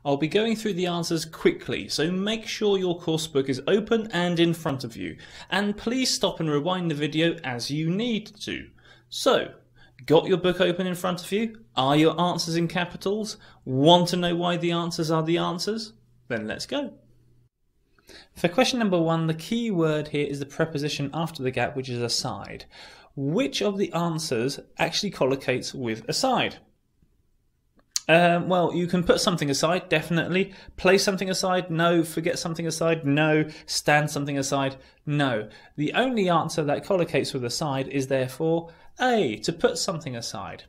I'll be going through the answers quickly, so make sure your course book is open and in front of you, and please stop and rewind the video as you need to. So, got your book open in front of you? Are your answers in capitals? Want to know why the answers are the answers? Then let's go. For question number 1, the key word here is the preposition after the gap, which is aside. Which of the answers actually collocates with aside? Well, you can put something aside, definitely. Place something aside, no. Forget something aside, no. Stand something aside, no. The only answer that collocates with aside is therefore A, to put something aside.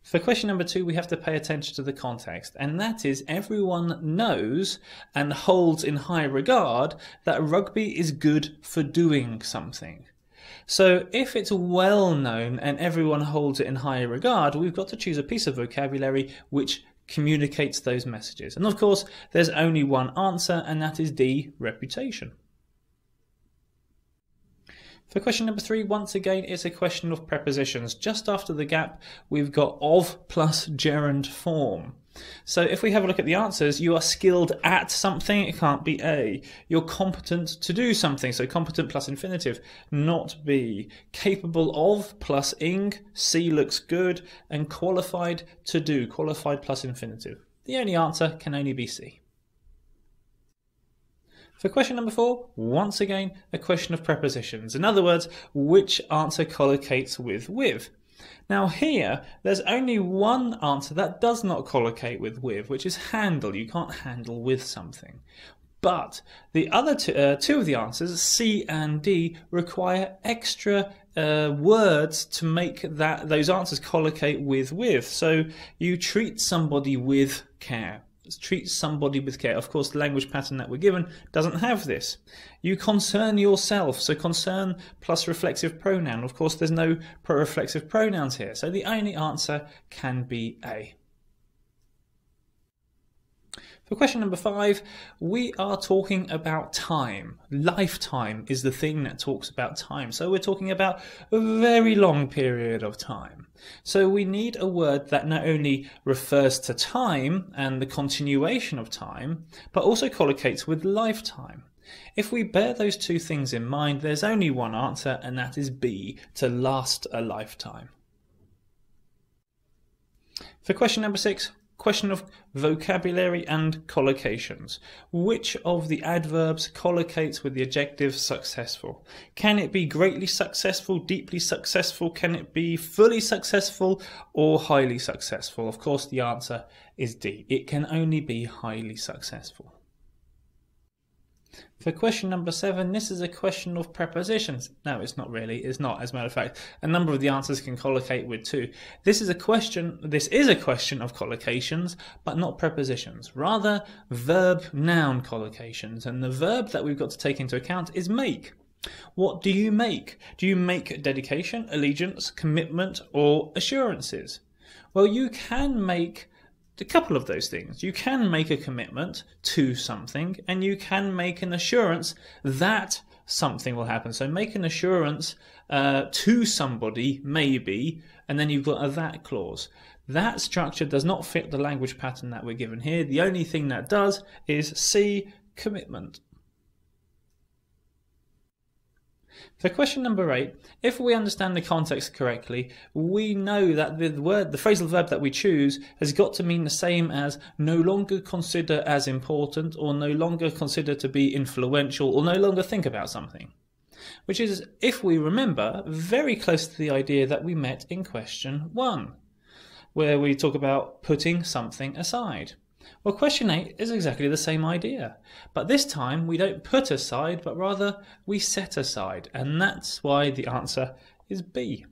For question number 2, we have to pay attention to the context, and that is everyone knows and holds in high regard that rugby is good for doing something. So if it's well known and everyone holds it in high regard, we've got to choose a piece of vocabulary which communicates those messages. And of course, there's only one answer, and that is D, reputation. For question number 3, once again, it's a question of prepositions. Just after the gap, we've got of plus gerund form. So if we have a look at the answers, you are skilled at something, it can't be A. You're competent to do something, so competent plus infinitive, not B. Capable of plus ing, C looks good, and qualified to do, qualified plus infinitive. The only answer can only be C. For question number 4, once again, a question of prepositions. In other words, which answer collocates with. Now here, there's only one answer that does not collocate with, which is handle. You can't handle with something. But the other two of the answers, C and D, require extra words to make those answers collocate with. So you treat somebody with care. Treat somebody with care. Of course, the language pattern that we're given doesn't have this. You concern yourself, so concern plus reflexive pronoun. Of course, there's no pro-reflexive pronouns here, so the only answer can be A. For question number 5, we are talking about time. Lifetime is the thing that talks about time. So we're talking about a very long period of time. So we need a word that not only refers to time and the continuation of time, but also collocates with lifetime. If we bear those two things in mind, there's only one answer, and that is B, to last a lifetime. For question number 6, question of vocabulary and collocations. Which of the adverbs collocates with the adjective successful? Can it be greatly successful, deeply successful? Can it be fully successful or highly successful? Of course, the answer is D. It can only be highly successful. For question number 7, this is a question of prepositions. No, it's not really. It's not. As a matter of fact, a number of the answers can collocate with too. This is a question of collocations, but not prepositions. Rather, verb-noun collocations. And the verb that we've got to take into account is make. What do you make? Do you make dedication, allegiance, commitment, or assurances? Well, you can make a couple of those things. You can make a commitment to something, and you can make an assurance that something will happen. So make an assurance to somebody, maybe, and then you've got a that clause. That structure does not fit the language pattern that we're given here. The only thing that does is C, commitment. For question number 8, if we understand the context correctly, we know that the phrasal verb that we choose has got to mean the same as no longer consider as important, or no longer consider to be influential, or no longer think about something. Which is, if we remember, very close to the idea that we met in question 1, where we talk about putting something aside. Well, question 8 is exactly the same idea, but this time we don't put aside, but rather we set aside, and that's why the answer is B.